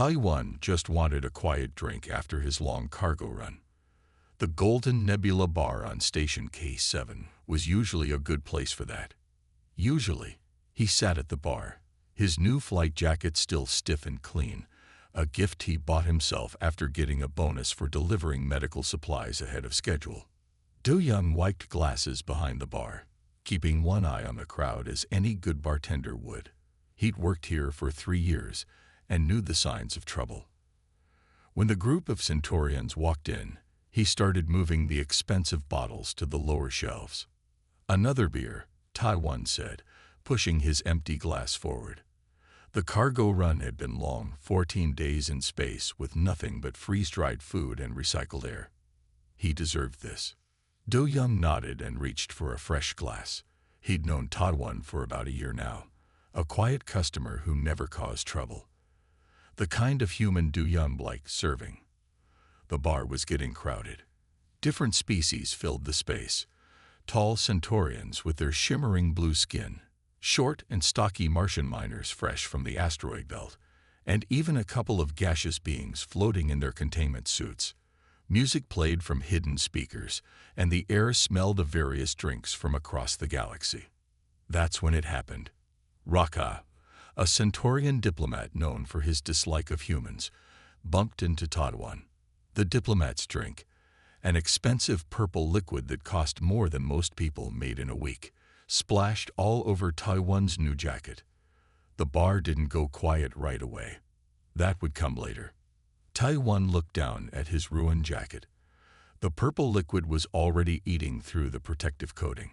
Taiwan just wanted a quiet drink after his long cargo run. The Golden Nebula Bar on Station K7 was usually a good place for that. Usually, he sat at the bar, his new flight jacket still stiff and clean, a gift he bought himself after getting a bonus for delivering medical supplies ahead of schedule. Do Young wiped glasses behind the bar, keeping one eye on the crowd as any good bartender would. He'd worked here for 3 years and knew the signs of trouble. When the group of Centaurians walked in, he started moving the expensive bottles to the lower shelves. "Another beer," Taiwan said, pushing his empty glass forward. The cargo run had been long, 14 days in space with nothing but freeze-dried food and recycled air. He deserved this. Do Young nodded and reached for a fresh glass. He'd known Taiwan for about a year now, a quiet customer who never caused trouble. The kind of human Do Young liked serving. The bar was getting crowded. Different species filled the space. Tall Centaurians with their shimmering blue skin, short and stocky Martian miners fresh from the asteroid belt, and even a couple of gaseous beings floating in their containment suits. Music played from hidden speakers, and the air smelled of various drinks from across the galaxy. That's when it happened. Raka, a Centaurian diplomat known for his dislike of humans, bumped into Taiwan. The diplomat's drink, an expensive purple liquid that cost more than most people made in a week, splashed all over Taiwan's new jacket. The bar didn't go quiet right away. That would come later. Taiwan looked down at his ruined jacket. The purple liquid was already eating through the protective coating.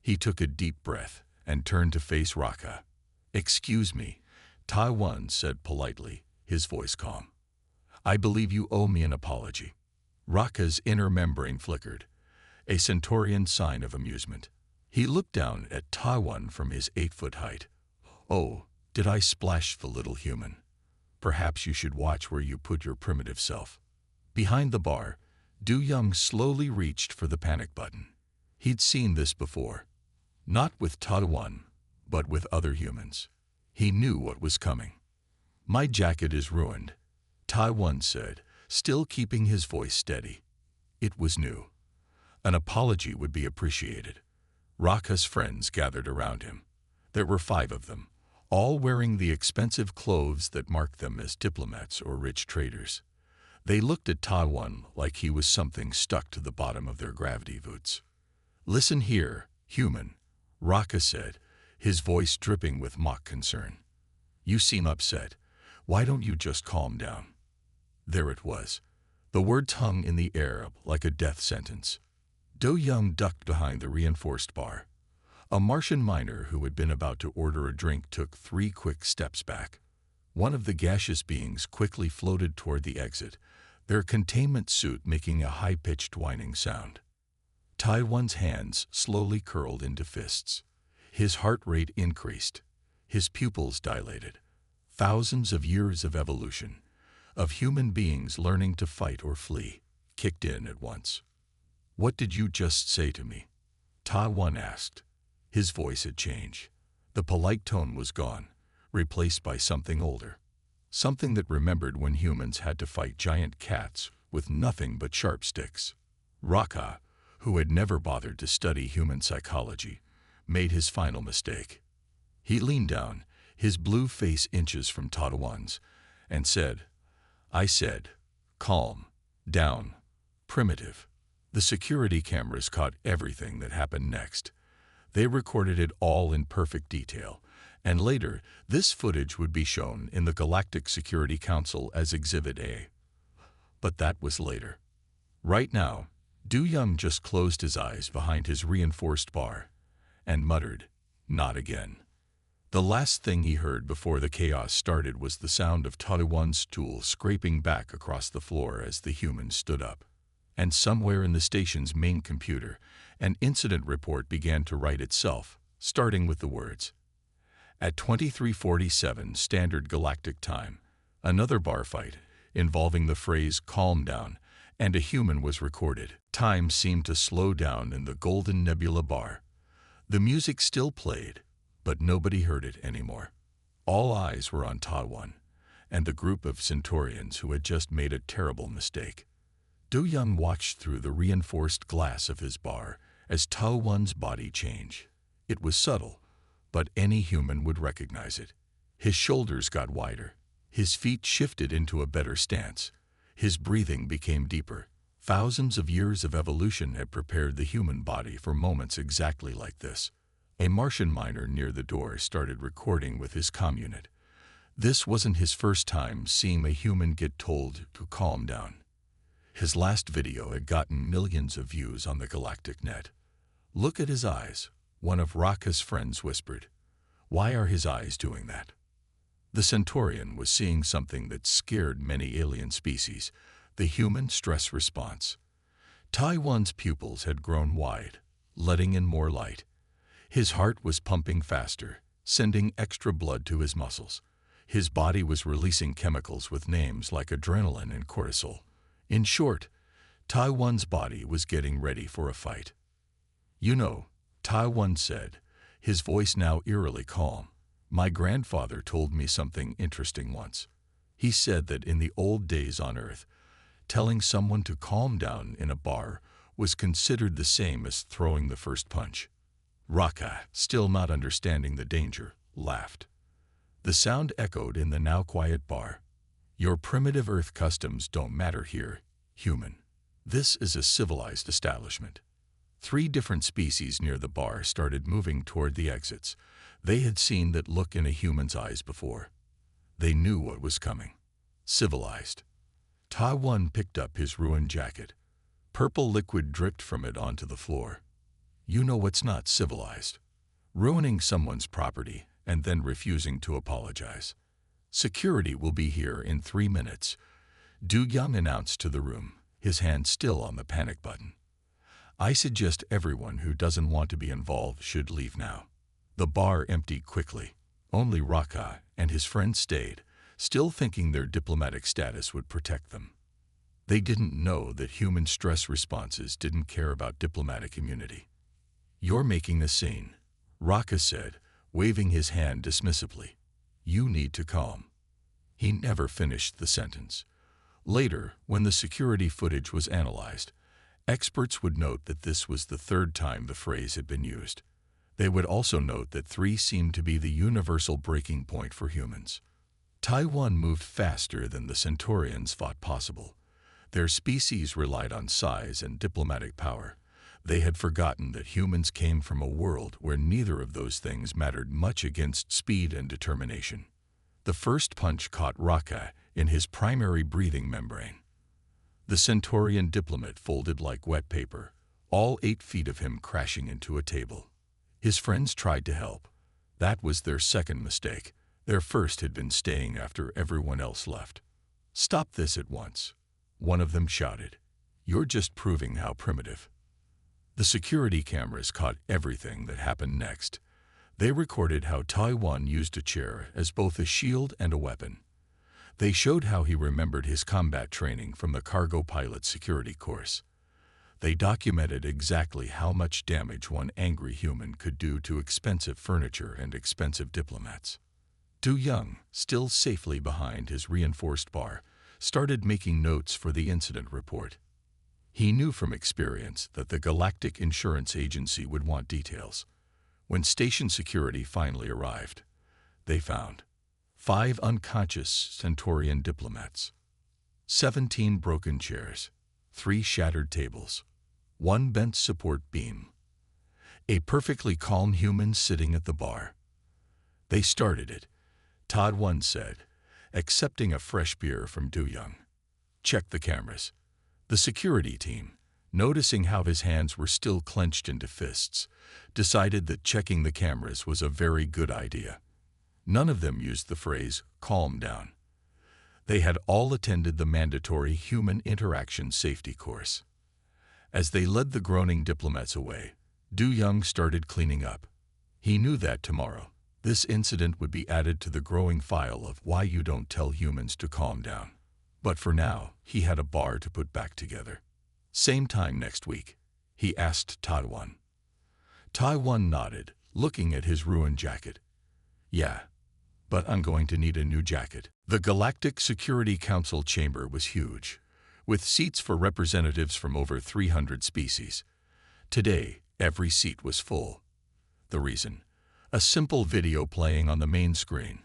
He took a deep breath and turned to face Raka. "Excuse me," Taiwan said politely, his voice calm. "I believe you owe me an apology." Raka's inner membrane flickered, a Centaurian sign of amusement. He looked down at Taiwan from his 8-foot height. "Oh, did I splash the little human? Perhaps you should watch where you put your primitive self." Behind the bar, Do Young slowly reached for the panic button. He'd seen this before. Not with Taiwan, but with other humans. He knew what was coming. "My jacket is ruined," Taiwan said, still keeping his voice steady. It was new. An apology would be appreciated. Raka's friends gathered around him. There were 5 of them, all wearing the expensive clothes that marked them as diplomats or rich traders. They looked at Taiwan like he was something stuck to the bottom of their gravity boots. "Listen here, human," Raka said, his voice dripping with mock concern. "You seem upset. Why don't you just calm down?" There it was. The words hung in the air like a death sentence. Do Young ducked behind the reinforced bar. A Martian miner who had been about to order a drink took 3 quick steps back. One of the gaseous beings quickly floated toward the exit, their containment suit making a high-pitched whining sound. Taiwan's hands slowly curled into fists. His heart rate increased. His pupils dilated. Thousands of years of evolution, of human beings learning to fight or flee, kicked in at once. "What did you just say to me?" Taiwan asked. His voice had changed. The polite tone was gone, replaced by something older. Something that remembered when humans had to fight giant cats with nothing but sharp sticks. Raka, who had never bothered to study human psychology, made his final mistake. He leaned down, his blue face inches from Taiwan's, and said, "I said, calm, down, primitive." The security cameras caught everything that happened next. They recorded it all in perfect detail, and later this footage would be shown in the Galactic Security Council as Exhibit A. But that was later. Right now, Do Young just closed his eyes behind his reinforced bar and muttered, "Not again." The last thing he heard before the chaos started was the sound of Taiwan's stool scraping back across the floor as the human stood up. And somewhere in the station's main computer, an incident report began to write itself, starting with the words, "At 23:47 Standard Galactic Time, another bar fight, involving the phrase 'calm down' and a human was recorded." Time seemed to slow down in the Golden Nebula Bar. The music still played, but nobody heard it anymore. All eyes were on Taiwan, and the group of Centaurians who had just made a terrible mistake. Du Young watched through the reinforced glass of his bar as Tai Wan's body changed. It was subtle, but any human would recognize it. His shoulders got wider. His feet shifted into a better stance. His breathing became deeper. Thousands of years of evolution had prepared the human body for moments exactly like this. A Martian miner near the door started recording with his comm unit. This wasn't his first time seeing a human get told to calm down. His last video had gotten millions of views on the Galactic net. "Look at his eyes," one of Raka's friends whispered. "Why are his eyes doing that?" The Centaurian was seeing something that scared many alien species, the human stress response. Tai Wan's pupils had grown wide, letting in more light. His heart was pumping faster, sending extra blood to his muscles. His body was releasing chemicals with names like adrenaline and cortisol. In short, Tai Wan's body was getting ready for a fight. "You know," Tai Wan said, his voice now eerily calm, "my grandfather told me something interesting once. He said that in the old days on Earth, telling someone to calm down in a bar was considered the same as throwing the first punch." Raka, still not understanding the danger, laughed. The sound echoed in the now quiet bar. "Your primitive Earth customs don't matter here, human. This is a civilized establishment." 3 different species near the bar started moving toward the exits. They had seen that look in a human's eyes before. They knew what was coming. Civilized. Tai Wan picked up his ruined jacket. Purple liquid dripped from it onto the floor. "You know what's not civilized? Ruining someone's property and then refusing to apologize. Security will be here in 3 minutes," Du Young announced to the room, his hand still on the panic button. "I suggest everyone who doesn't want to be involved should leave now." The bar emptied quickly. Only Raka and his friend stayed, still thinking their diplomatic status would protect them. They didn't know that human stress responses didn't care about diplomatic immunity. "You're making a scene," Raka said, waving his hand dismissively. "You need to calm." He never finished the sentence. Later, when the security footage was analyzed, experts would note that this was the 3rd time the phrase had been used. They would also note that 3 seemed to be the universal breaking point for humans. Tai Wan moved faster than the Centaurians thought possible. Their species relied on size and diplomatic power. They had forgotten that humans came from a world where neither of those things mattered much against speed and determination. The first punch caught Raka in his primary breathing membrane. The Centaurian diplomat folded like wet paper, all 8 feet of him crashing into a table. His friends tried to help. That was their second mistake. Their first had been staying after everyone else left. "Stop this at once," one of them shouted. "You're just proving how primitive." The security cameras caught everything that happened next. They recorded how Tai Wan used a chair as both a shield and a weapon. They showed how he remembered his combat training from the cargo pilot security course. They documented exactly how much damage one angry human could do to expensive furniture and expensive diplomats. Du Young, still safely behind his reinforced bar, started making notes for the incident report. He knew from experience that the Galactic Insurance Agency would want details. When station security finally arrived, they found 5 unconscious Centaurian diplomats, 17 broken chairs, 3 shattered tables, 1 bent support beam, a perfectly calm human sitting at the bar. "They started it," Tai Wan said, accepting a fresh beer from Du Young. "Check the cameras." The security team, noticing how his hands were still clenched into fists, decided that checking the cameras was a very good idea. None of them used the phrase, "calm down." They had all attended the mandatory human interaction safety course. As they led the groaning diplomats away, Du Young started cleaning up. He knew that tomorrow, this incident would be added to the growing file of why you don't tell humans to calm down. But for now, he had a bar to put back together. "Same time next week?" he asked Tai Wan. Tai Wan nodded, looking at his ruined jacket. "Yeah, but I'm going to need a new jacket." The Galactic Security Council chamber was huge, with seats for representatives from over 300 species. Today, every seat was full. The reason? A simple video playing on the main screen.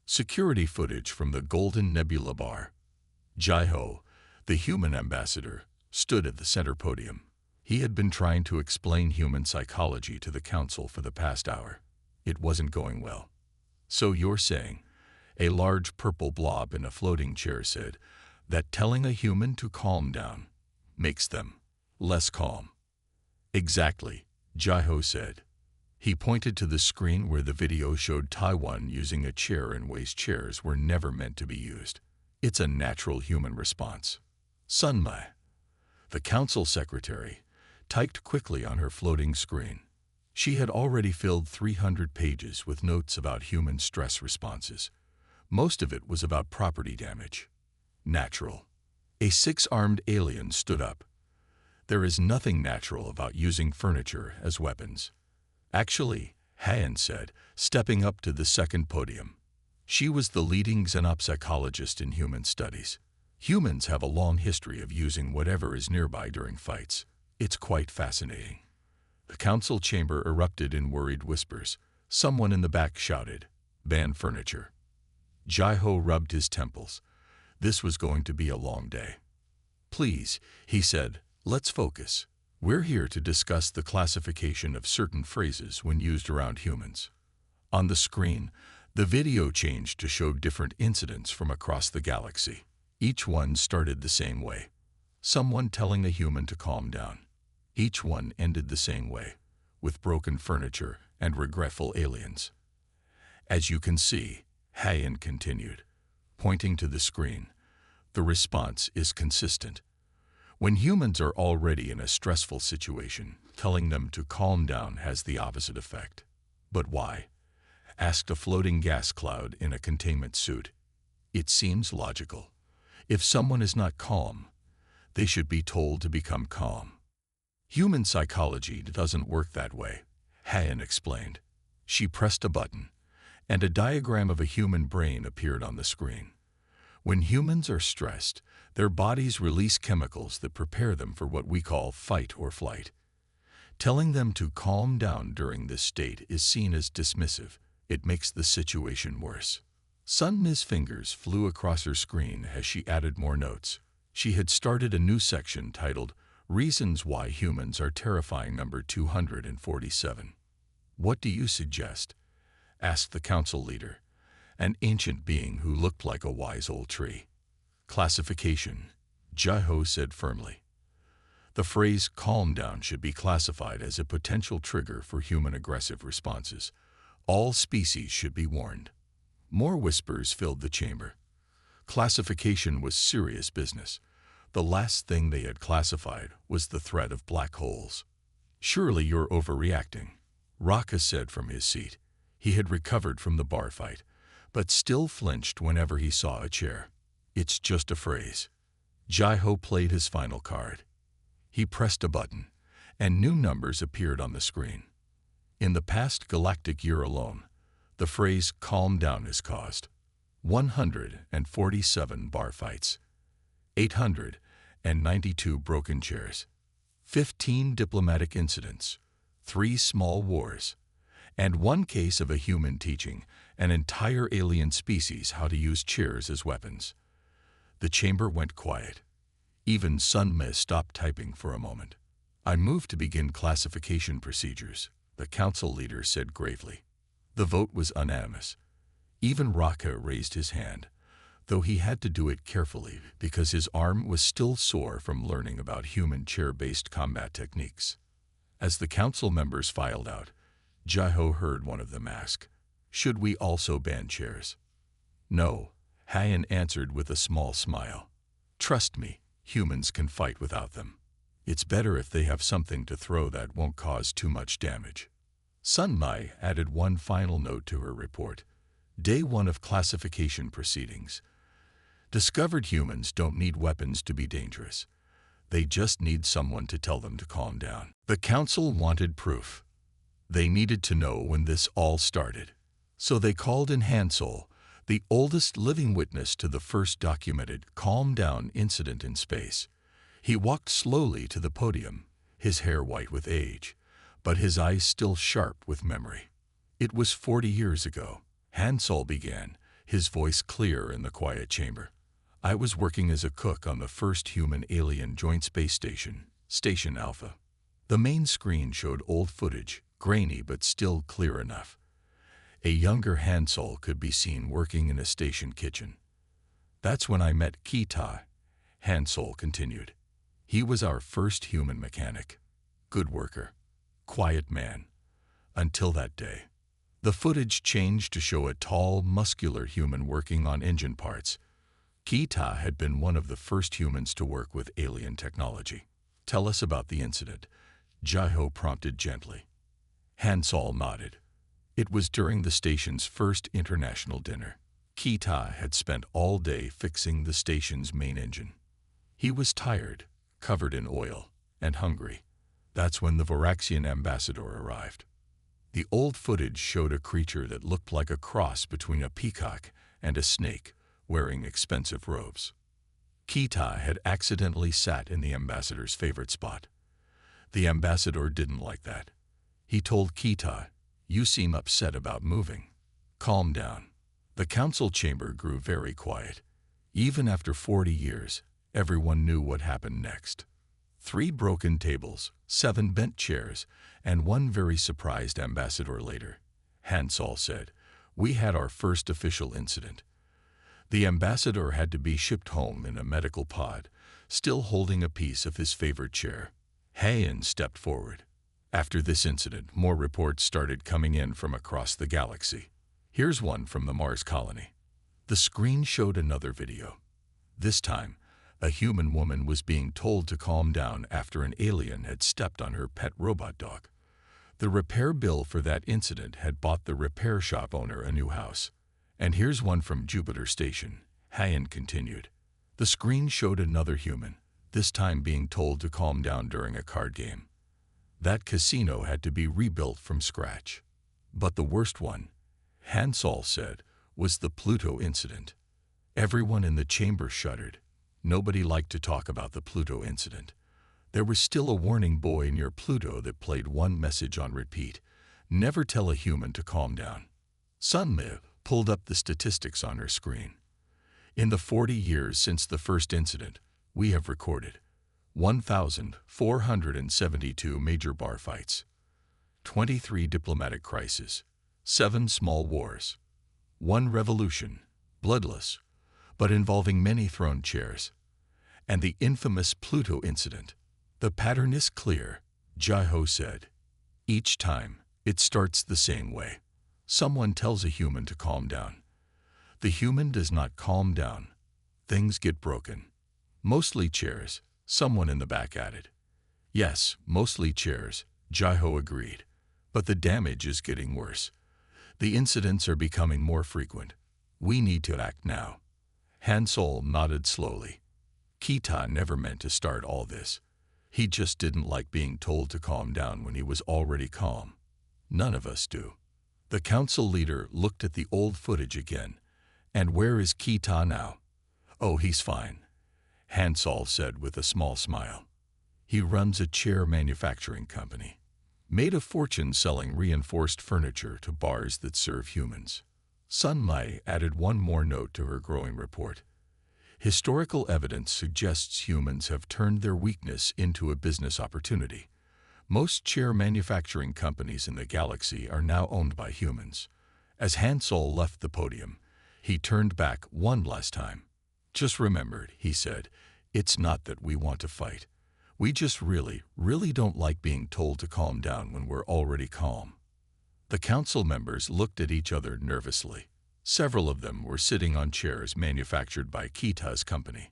Security footage from the Golden Nebula Bar. Jai-Ho, the human ambassador, stood at the center podium. He had been trying to explain human psychology to the council for the past hour. It wasn't going well. "So you're saying," a large purple blob in a floating chair said, "that telling a human to calm down makes them less calm?" "Exactly," Jai-Ho said. He pointed to the screen where the video showed Taiwan using a chair in ways chairs were never meant to be used. It's a natural human response. Sun Mai, the council secretary, typed quickly on her floating screen. She had already filled 300 pages with notes about human stress responses. Most of it was about property damage. Natural. A six-armed alien stood up. "There is nothing natural about using furniture as weapons." "Actually," Han said, stepping up to the second podium. She was the leading xenopsychologist in human studies. Humans have a long history of using whatever is nearby during fights. It's quite fascinating. The council chamber erupted in worried whispers. Someone in the back shouted, "Ban furniture." Jai-Ho rubbed his temples. This was going to be a long day. "Please," he said, "let's focus. We're here to discuss the classification of certain phrases when used around humans." On the screen, the video changed to show different incidents from across the galaxy. Each one started the same way. Someone telling a human to calm down. Each one ended the same way, with broken furniture and regretful aliens. "As you can see," Hayan continued, pointing to the screen, "the response is consistent. When humans are already in a stressful situation, telling them to calm down has the opposite effect." "But why?" asked a floating gas cloud in a containment suit. "It seems logical. If someone is not calm, they should be told to become calm." "Human psychology doesn't work that way," Hayan explained. She pressed a button, and a diagram of a human brain appeared on the screen. When humans are stressed, their bodies release chemicals that prepare them for what we call fight or flight. Telling them to calm down during this state is seen as dismissive. It makes the situation worse. Sun Mi's fingers flew across her screen as she added more notes. She had started a new section titled "Reasons Why Humans Are Terrifying" number 247. "What do you suggest?" asked the council leader, an ancient being who looked like a wise old tree. "Classification," Jai-Ho said firmly. "The phrase 'calm down' should be classified as a potential trigger for human aggressive responses. All species should be warned." More whispers filled the chamber. Classification was serious business. The last thing they had classified was the threat of black holes. "Surely you're overreacting," Raka said from his seat. He had recovered from the bar fight, but still flinched whenever he saw a chair. "It's just a phrase." Jai-Ho played his final card. He pressed a button, and new numbers appeared on the screen. In the past galactic year alone, the phrase "calm down" has caused 147 bar fights, 892 broken chairs, 15 diplomatic incidents, 3 small wars, and 1 case of a human teaching an entire alien species how to use chairs as weapons. The chamber went quiet. Even Sun Mi stopped typing for a moment. "I move to begin classification procedures," the council leader said gravely. The vote was unanimous. Even Raka raised his hand, though he had to do it carefully because his arm was still sore from learning about human chair-based combat techniques. As the council members filed out, Jai-Ho heard one of them ask, "Should we also ban chairs?" "No," Hayan answered with a small smile. "Trust me, humans can fight without them. It's better if they have something to throw that won't cause too much damage." Sun Mi added one final note to her report. Day 1 of classification proceedings. Discovered humans don't need weapons to be dangerous. They just need someone to tell them to calm down. The council wanted proof. They needed to know when this all started. So they called in Hansol, the oldest living witness to the first documented calm-down incident in space. He walked slowly to the podium, his hair white with age, but his eyes still sharp with memory. It was 40 years ago, Hansol began, his voice clear in the quiet chamber. I was working as a cook on the first human-alien joint space station, Station Alpha. The main screen showed old footage, grainy but still clear enough. A younger Hansol could be seen working in a station kitchen. That's when I met Kita, Hansol continued. He was our first human mechanic. Good worker. Quiet man. Until that day. The footage changed to show a tall, muscular human working on engine parts. Kita had been one of the first humans to work with alien technology. Tell us about the incident, Jaiho prompted gently. Hansol nodded. It was during the station's first international dinner. Kita had spent all day fixing the station's main engine. He was tired, covered in oil, and hungry. That's when the Varaxian ambassador arrived. The old footage showed a creature that looked like a cross between a peacock and a snake, wearing expensive robes. Kita had accidentally sat in the ambassador's favorite spot. The ambassador didn't like that. He told Kita, "You seem upset about moving. Calm down." The council chamber grew very quiet. Even after 40 years, everyone knew what happened next. 3 broken tables, 7 bent chairs, and 1 very surprised ambassador later. Hansol said, "We had our first official incident." The ambassador had to be shipped home in a medical pod, still holding a piece of his favorite chair. Hayan stepped forward. After this incident, more reports started coming in from across the galaxy. Here's one from the Mars colony. The screen showed another video. This time, a human woman was being told to calm down after an alien had stepped on her pet robot dog. The repair bill for that incident had bought the repair shop owner a new house. And here's one from Jupiter Station, Hayan continued. The screen showed another human, this time being told to calm down during a card game. That casino had to be rebuilt from scratch. But the worst one, Hansol said, was the Pluto incident. Everyone in the chamber shuddered. Nobody liked to talk about the Pluto incident. There was still a warning buoy near Pluto that played one message on repeat: never tell a human to calm down. Sunmi pulled up the statistics on her screen. In the 40 years since the first incident, we have recorded 1,472 major bar fights, 23 diplomatic crises, 7 small wars, 1 revolution, bloodless, but involving many throne chairs, and the infamous Pluto incident. The pattern is clear, Jaiho said. Each time, it starts the same way. Someone tells a human to calm down. The human does not calm down. Things get broken. Mostly chairs, someone in the back added. Yes, mostly chairs, Jaiho agreed. But the damage is getting worse. The incidents are becoming more frequent. We need to act now. Hansol nodded slowly. Kita never meant to start all this. He just didn't like being told to calm down when he was already calm. None of us do. The council leader looked at the old footage again. And where is Kita now? Oh, he's fine, Hansol said with a small smile. He runs a chair manufacturing company. Made a fortune selling reinforced furniture to bars that serve humans. Sunmi added one more note to her growing report. Historical evidence suggests humans have turned their weakness into a business opportunity. Most chair manufacturing companies in the galaxy are now owned by humans. As Hansol left the podium, he turned back one last time. Just remembered, he said, it's not that we want to fight. We just really don't like being told to calm down when we're already calm. The council members looked at each other nervously. Several of them were sitting on chairs manufactured by Kita's company.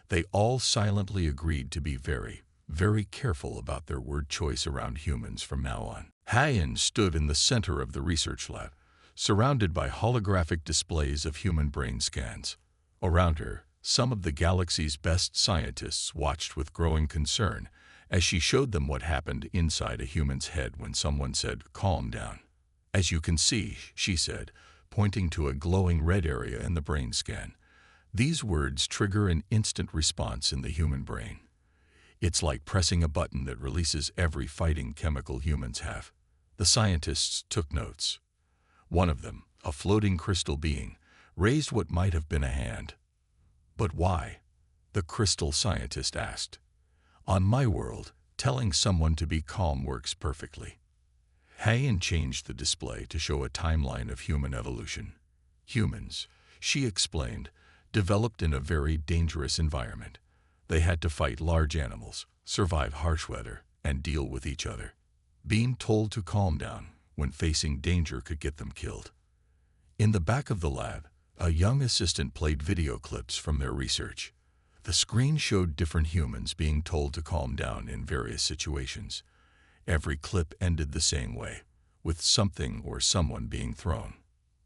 They all silently agreed to be very careful about their word choice around humans from now on. Hayan stood in the center of the research lab, surrounded by holographic displays of human brain scans. Around her, some of the galaxy's best scientists watched with growing concern as she showed them what happened inside a human's head when someone said, "Calm down." As you can see, she said, pointing to a glowing red area in the brain scan. These words trigger an instant response in the human brain. It's like pressing a button that releases every fighting chemical humans have. The scientists took notes. One of them, a floating crystal being, raised what might have been a hand. "But why?" the crystal scientist asked. "On my world, telling someone to be calm works perfectly." Hayan changed the display to show a timeline of human evolution. Humans, she explained, developed in a very dangerous environment. They had to fight large animals, survive harsh weather, and deal with each other. Being told to calm down when facing danger could get them killed. In the back of the lab, a young assistant played video clips from their research. The screen showed different humans being told to calm down in various situations. Every clip ended the same way, with something or someone being thrown.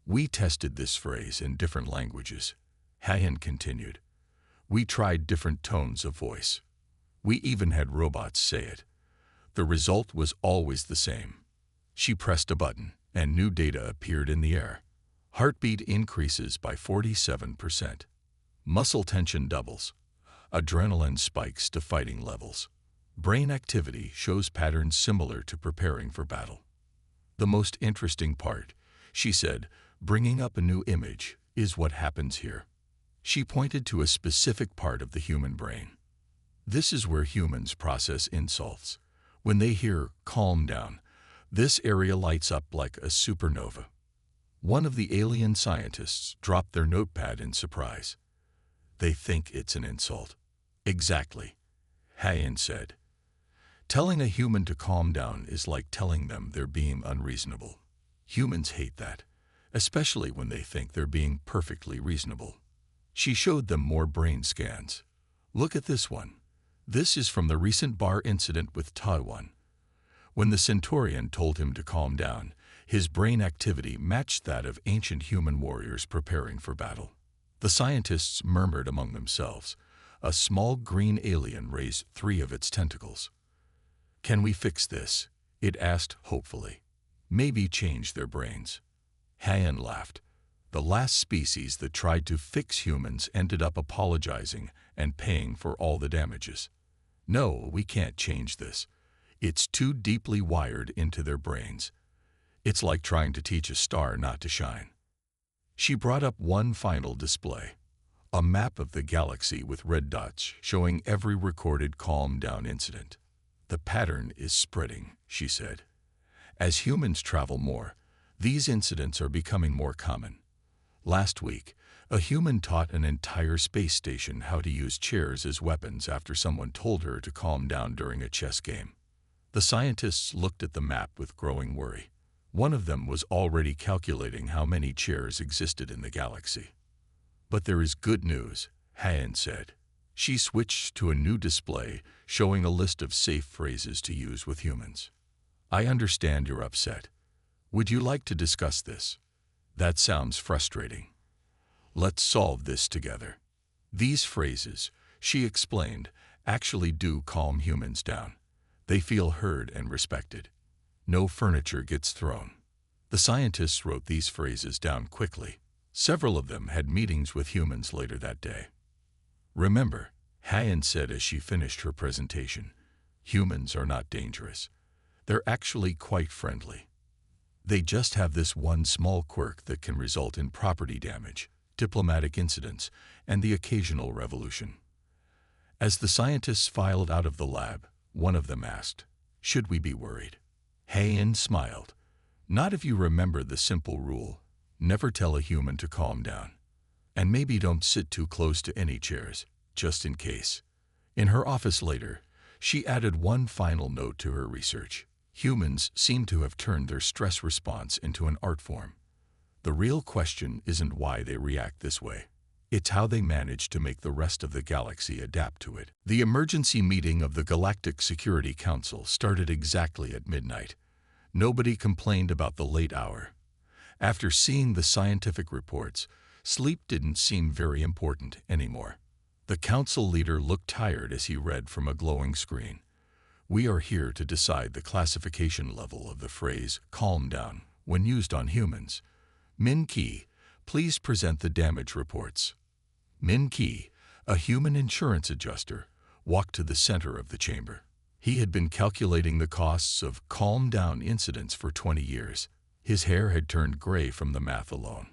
"We tested this phrase in different languages," Hayan continued. "We tried different tones of voice. We even had robots say it. The result was always the same." She pressed a button, and new data appeared in the air. Heartbeat increases by 47%. Muscle tension doubles. Adrenaline spikes to fighting levels. Brain activity shows patterns similar to preparing for battle. "The most interesting part," she said, bringing up a new image, "is what happens here." She pointed to a specific part of the human brain. "This is where humans process insults. When they hear 'calm down,' this area lights up like a supernova." One of the alien scientists dropped their notepad in surprise. "They think it's an insult." "Exactly," Hayan said. "Telling a human to calm down is like telling them they're being unreasonable. Humans hate that, especially when they think they're being perfectly reasonable." She showed them more brain scans. "Look at this one. This is from the recent bar incident with Taiwan. When the Centurion told him to calm down, his brain activity matched that of ancient human warriors preparing for battle." The scientists murmured among themselves. A small green alien raised 3 of its tentacles. "Can we fix this?" it asked hopefully. "Maybe change their brains." Hayan laughed. "The last species that tried to fix humans ended up apologizing and paying for all the damages. No, we can't change this. It's too deeply wired into their brains. It's like trying to teach a star not to shine." She brought up one final display. A map of the galaxy with red dots showing every recorded calm down incident. "The pattern is spreading," she said. "As humans travel more, these incidents are becoming more common. Last week, a human taught an entire space station how to use chairs as weapons after someone told her to calm down during a chess game." The scientists looked at the map with growing worry. One of them was already calculating how many chairs existed in the galaxy. "But there is good news," Hayan said. She switched to a new display showing a list of safe phrases to use with humans. "I understand you're upset. Would you like to discuss this? That sounds frustrating. Let's solve this together." These phrases, she explained, actually do calm humans down. They feel heard and respected. "No furniture gets thrown." The scientists wrote these phrases down quickly. Several of them had meetings with humans later that day. "Remember," Hayan said as she finished her presentation, "humans are not dangerous. They're actually quite friendly. They just have this one small quirk that can result in property damage, diplomatic incidents, and the occasional revolution." As the scientists filed out of the lab, one of them asked, "Should we be worried?" Hayan smiled. "Not if you remember the simple rule. Never tell a human to calm down. And maybe don't sit too close to any chairs, just in case." In her office later, she added one final note to her research. Humans seem to have turned their stress response into an art form. The real question isn't why they react this way. It's how they manage to make the rest of the galaxy adapt to it. The emergency meeting of the Galactic Security Council started exactly at midnight. Nobody complained about the late hour. After seeing the scientific reports, sleep didn't seem very important anymore. The council leader looked tired as he read from a glowing screen. "We are here to decide the classification level of the phrase 'calm down' when used on humans. Min Ki, please present the damage reports. Min Ki, a human insurance adjuster, walked to the center of the chamber. He had been calculating the costs of calm-down incidents for 20 years. His hair had turned gray from the math alone.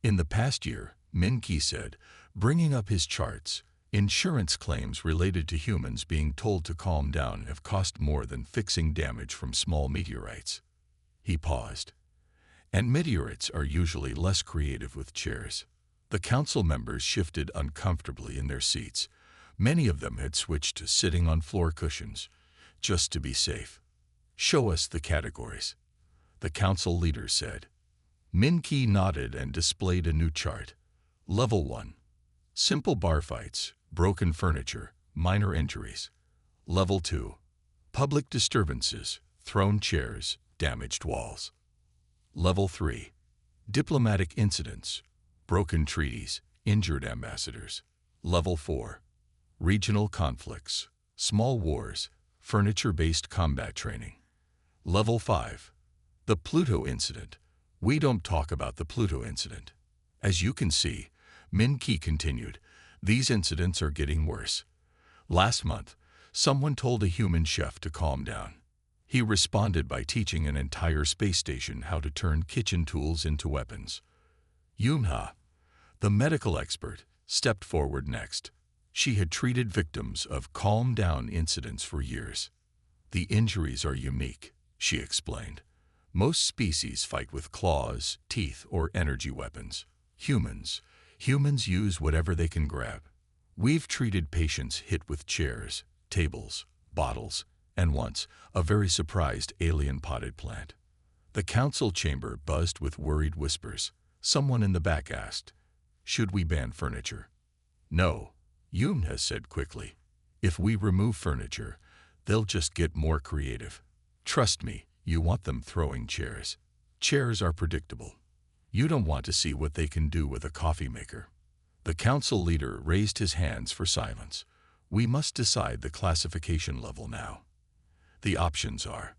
In the past year, Min Ki said, bringing up his charts, insurance claims related to humans being told to calm down have cost more than fixing damage from small meteorites. He paused. And meteorites are usually less creative with chairs. The council members shifted uncomfortably in their seats. Many of them had switched to sitting on floor cushions, just to be safe. Show us the categories, the council leader said. Min Ki nodded and displayed a new chart. Level 1. Simple bar fights, broken furniture, minor injuries. Level 2. Public disturbances, thrown chairs, damaged walls. Level 3. Diplomatic incidents, broken treaties, injured ambassadors. Level 4. Regional conflicts, small wars, furniture-based combat training. Level 5. The Pluto incident. We don't talk about the Pluto incident. As you can see, Min Ki continued, these incidents are getting worse. Last month, someone told a human chef to calm down. He responded by teaching an entire space station how to turn kitchen tools into weapons. Yumha, the medical expert, stepped forward next. She had treated victims of calm-down incidents for years. The injuries are unique, she explained. Most species fight with claws, teeth, or energy weapons. Humans use whatever they can grab. We've treated patients hit with chairs, tables, bottles, and once, a very surprised alien potted plant. The council chamber buzzed with worried whispers. Someone in the back asked, should we ban furniture? No, Yumha said quickly. If we remove furniture, they'll just get more creative. Trust me, you want them throwing chairs. Chairs are predictable. You don't want to see what they can do with a coffee maker. The council leader raised his hands for silence. We must decide the classification level now. The options are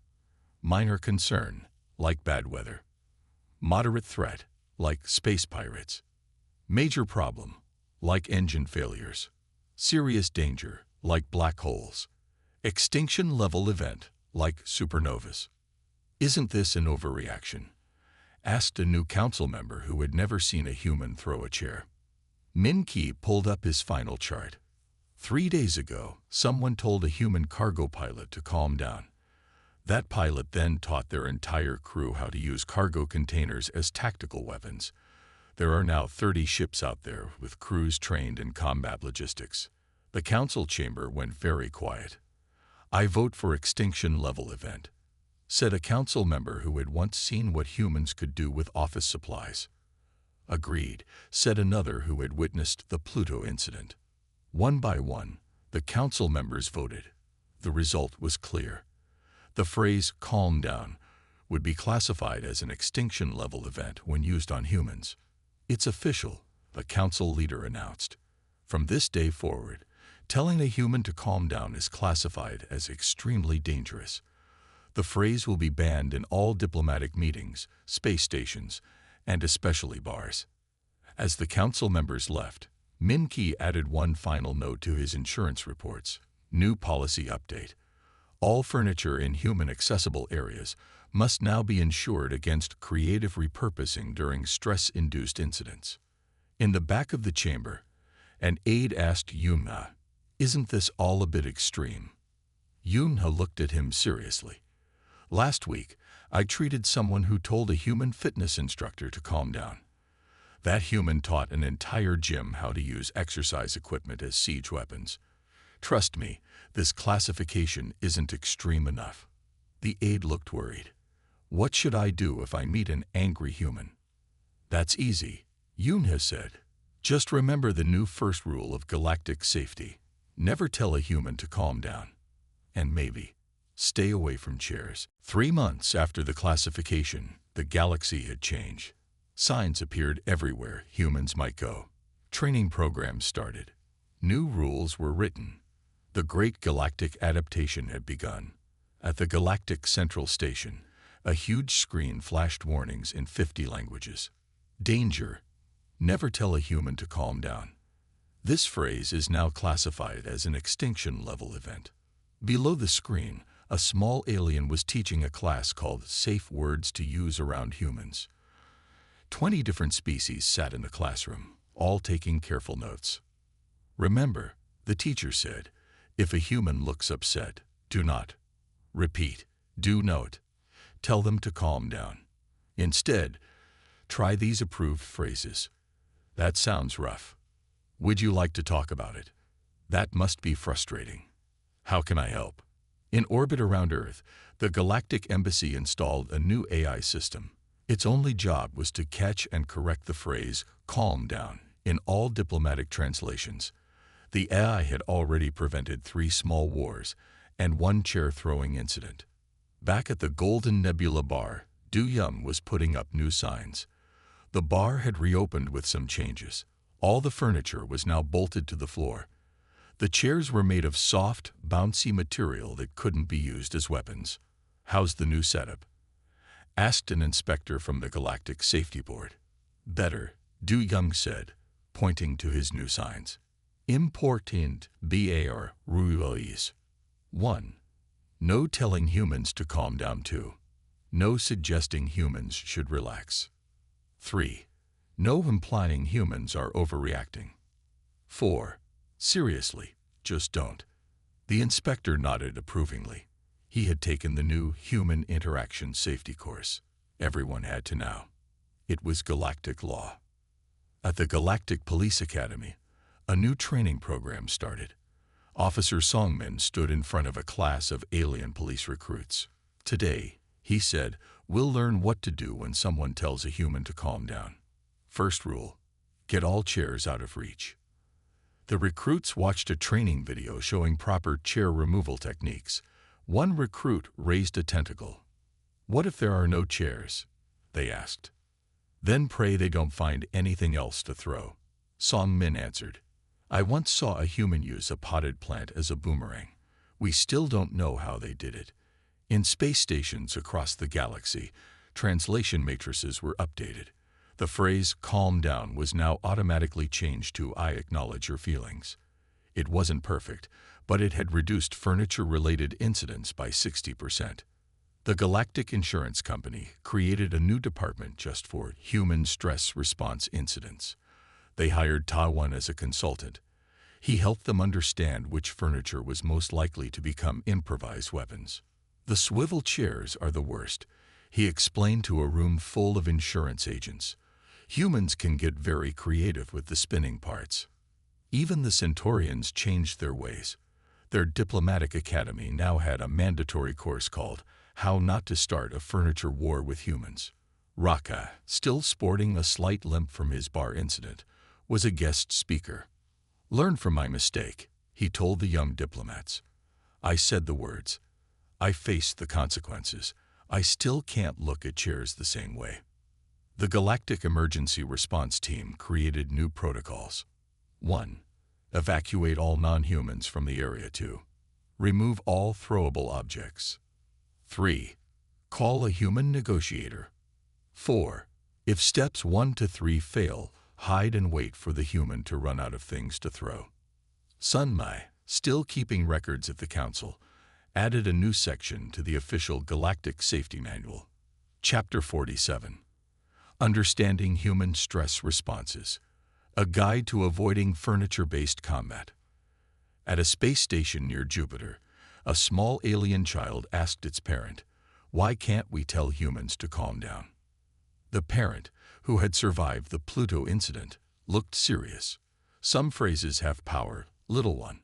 minor concern, like bad weather; moderate threat, like space pirates; major problem, like engine failures; serious danger, like black holes; extinction level event, like supernovas. Isn't this an overreaction? Asked a new council member who had never seen a human throw a chair. Min Ki pulled up his final chart. 3 days ago, someone told a human cargo pilot to calm down. That pilot then taught their entire crew how to use cargo containers as tactical weapons. There are now 30 ships out there with crews trained in combat logistics. The council chamber went very quiet. I vote for extinction level event, said a council member who had once seen what humans could do with office supplies. Agreed, said another who had witnessed the Pluto incident. One by one, the council members voted. The result was clear. The phrase calm down would be classified as an extinction level event when used on humans. It's official, the council leader announced. From this day forward, telling a human to calm down is classified as extremely dangerous. The phrase will be banned in all diplomatic meetings, space stations, and especially bars. As the council members left, Min Ki added one final note to his insurance reports. New policy update. All furniture in human-accessible areas must now be insured against creative repurposing during stress-induced incidents. In the back of the chamber, an aide asked Yumha, "Isn't this all a bit extreme?" Yumha looked at him seriously. Last week, I treated someone who told a human fitness instructor to calm down. That human taught an entire gym how to use exercise equipment as siege weapons. Trust me, this classification isn't extreme enough. The aide looked worried. What should I do if I meet an angry human? That's easy, Yumha said. Just remember the new first rule of galactic safety. Never tell a human to calm down. And maybe stay away from chairs. 3 months after the classification, the galaxy had changed. Signs appeared everywhere humans might go. Training programs started. New rules were written. The Great Galactic Adaptation had begun. At the Galactic Central Station, a huge screen flashed warnings in 50 languages. Danger. Never tell a human to calm down. This phrase is now classified as an extinction-level event. Below the screen, a small alien was teaching a class called Safe Words to Use Around Humans. 20 different species sat in the classroom, all taking careful notes. Remember, the teacher said, if a human looks upset, do not. Repeat, do note. Tell them to calm down. Instead, try these approved phrases. That sounds rough. Would you like to talk about it? That must be frustrating. How can I help? In orbit around Earth, the Galactic Embassy installed a new AI system. Its only job was to catch and correct the phrase, calm down, in all diplomatic translations. The AI had already prevented 3 small wars and 1 chair-throwing incident. Back at the Golden Nebula bar, Du Yum was putting up new signs. The bar had reopened with some changes. All the furniture was now bolted to the floor. The chairs were made of soft, bouncy material that couldn't be used as weapons. How's the new setup? Asked an inspector from the Galactic Safety Board. Better, Du Yum said, pointing to his new signs. Important BAR rules. 1. No telling humans to calm down. 2. No suggesting humans should relax. 3. No implying humans are overreacting. 4. Seriously, just don't. The inspector nodded approvingly. He had taken the new Human Interaction Safety course. Everyone had to know. It was galactic law. At the Galactic Police Academy, a new training program started. Officer Songmin stood in front of a class of alien police recruits. Today, he said, we'll learn what to do when someone tells a human to calm down. First rule, get all chairs out of reach. The recruits watched a training video showing proper chair removal techniques. One recruit raised a tentacle. What if there are no chairs? They asked. Then pray they don't find anything else to throw. Song Min answered. I once saw a human use a potted plant as a boomerang. We still don't know how they did it. In space stations across the galaxy, translation matrices were updated. The phrase calm down was now automatically changed to I acknowledge your feelings. It wasn't perfect, but it had reduced furniture-related incidents by 60%. The Galactic Insurance Company created a new department just for human stress response incidents. They hired Taiwan as a consultant. He helped them understand which furniture was most likely to become improvised weapons. The swivel chairs are the worst, he explained to a room full of insurance agents. Humans can get very creative with the spinning parts. Even the Centaurians changed their ways. Their diplomatic academy now had a mandatory course called How Not to Start a Furniture War with Humans. Raka, still sporting a slight limp from his bar incident, was a guest speaker. Learn from my mistake, he told the young diplomats. I said the words. I faced the consequences. I still can't look at chairs the same way. The Galactic Emergency Response Team created new protocols. 1. Evacuate all non-humans from the area. 2. Remove all throwable objects. 3. Call a human negotiator. 4. If steps 1 to 3 fail, hide and wait for the human to run out of things to throw. Sun Mai, still keeping records at the Council, added a new section to the official Galactic Safety Manual. Chapter 47. Understanding Human Stress Responses. A Guide to Avoiding Furniture-Based Combat. At a space station near Jupiter, a small alien child asked its parent, "Why can't we tell humans to calm down?" The parent, who had survived the Pluto incident, looked serious. Some phrases have power, little one.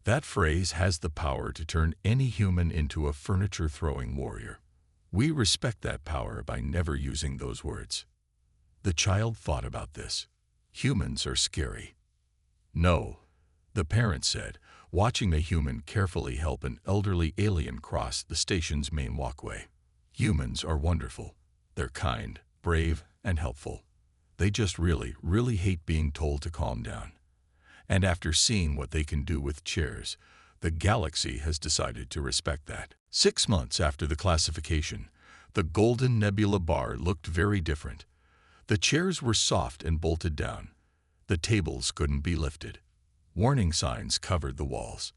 That phrase has the power to turn any human into a furniture-throwing warrior. We respect that power by never using those words. The child thought about this. Humans are scary. No, the parent said, watching a human carefully help an elderly alien cross the station's main walkway. Humans are wonderful. They're kind, brave, and helpful. They just really hate being told to calm down. And after seeing what they can do with chairs, the galaxy has decided to respect that. 6 months after the classification, the Golden Nebula bar looked very different. The chairs were soft and bolted down. The tables couldn't be lifted. Warning signs covered the walls.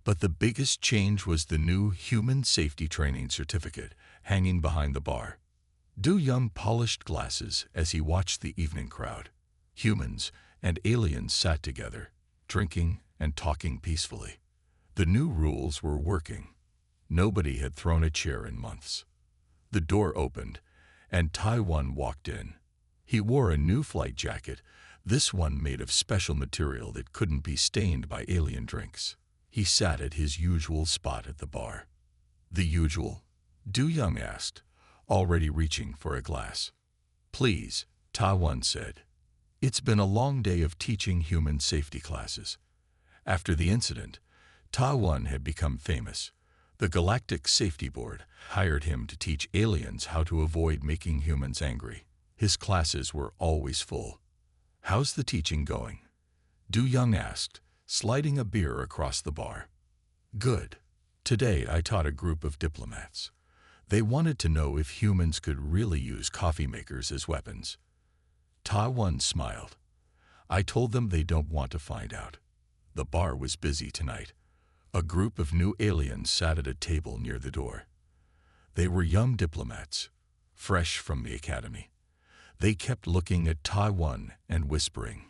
But the biggest change was the new Human Safety Training Certificate hanging behind the bar. Du Young polished glasses as he watched the evening crowd. Humans and aliens sat together, drinking and talking peacefully. The new rules were working. Nobody had thrown a chair in months. The door opened, and Taiwan walked in. He wore a new flight jacket, this one made of special material that couldn't be stained by alien drinks. He sat at his usual spot at the bar. The usual? Du Young asked, already reaching for a glass. Please, Taiwan said. It's been a long day of teaching human safety classes. After the incident, Taiwan had become famous. The Galactic Safety Board hired him to teach aliens how to avoid making humans angry. His classes were always full. How's the teaching going? Du Young asked, sliding a beer across the bar. Good. Today I taught a group of diplomats. They wanted to know if humans could really use coffee makers as weapons. Taiwan smiled. I told them they don't want to find out. The bar was busy tonight. A group of new aliens sat at a table near the door. They were young diplomats, fresh from the academy. They kept looking at Taiwan and whispering.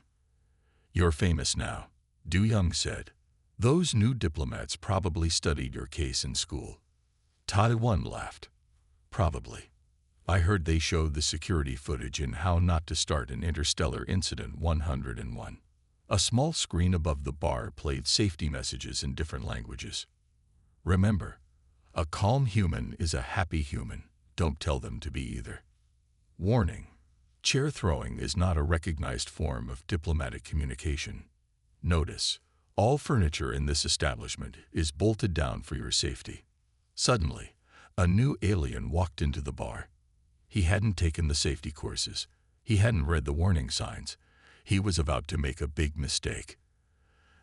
You're famous now, Du Young said. Those new diplomats probably studied your case in school. Taiwan laughed. Probably. I heard they showed the security footage in How Not to Start an Interstellar Incident 101. A small screen above the bar played safety messages in different languages. Remember, a calm human is a happy human. Don't tell them to be either. Warning. Chair throwing is not a recognized form of diplomatic communication. Notice, all furniture in this establishment is bolted down for your safety. Suddenly, a new alien walked into the bar. He hadn't taken the safety courses. He hadn't read the warning signs. He was about to make a big mistake.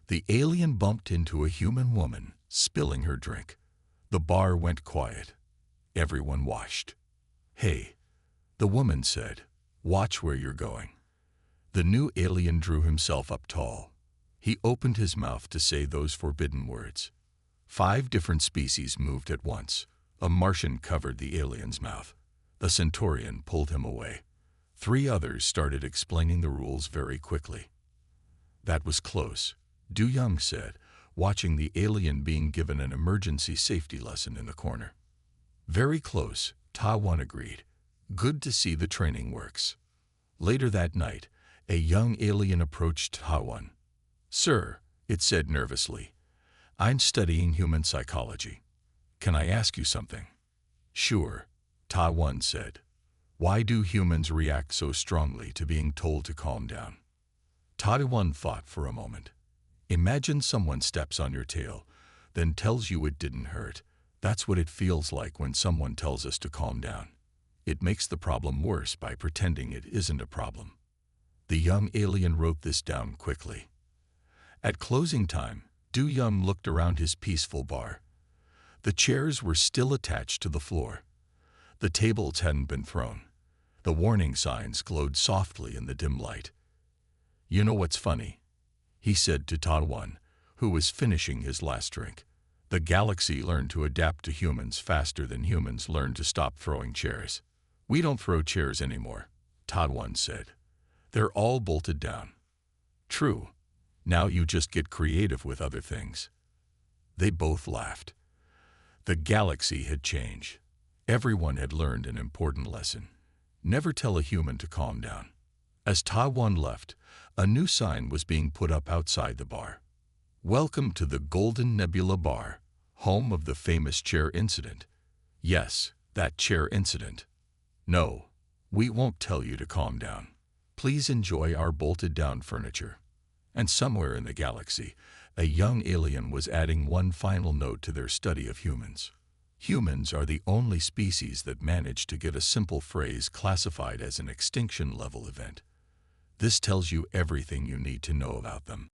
The alien bumped into a human woman, spilling her drink. The bar went quiet. Everyone watched. Hey, the woman said, watch where you're going. The new alien drew himself up tall. He opened his mouth to say those forbidden words. 5 different species moved at once. A Martian covered the alien's mouth. The Centaurian pulled him away. 3 others started explaining the rules very quickly. That was close, Du Young said, watching the alien being given an emergency safety lesson in the corner. Very close, Taiwan agreed. Good to see the training works. Later that night, a young alien approached Taiwan. Sir, it said nervously, I'm studying human psychology. Can I ask you something? Sure, Taiwan said. Why do humans react so strongly to being told to calm down? Taiwan thought for a moment. Imagine someone steps on your tail, then tells you it didn't hurt. That's what it feels like when someone tells us to calm down. It makes the problem worse by pretending it isn't a problem. The young alien wrote this down quickly. At closing time, Du Young looked around his peaceful bar. The chairs were still attached to the floor. The tables hadn't been thrown. The warning signs glowed softly in the dim light. You know what's funny? He said to Taiwan, who was finishing his last drink. The galaxy learned to adapt to humans faster than humans learned to stop throwing chairs. We don't throw chairs anymore, Taiwan said. They're all bolted down. True. Now you just get creative with other things. They both laughed. The galaxy had changed. Everyone had learned an important lesson. Never tell a human to calm down. As Taiwan left, a new sign was being put up outside the bar. Welcome to the Golden Nebula Bar, home of the famous chair incident. Yes, that chair incident. No, we won't tell you to calm down. Please enjoy our bolted-down furniture. And somewhere in the galaxy, a young alien was adding one final note to their study of humans. Humans are the only species that manage to get a simple phrase classified as an extinction-level event. This tells you everything you need to know about them.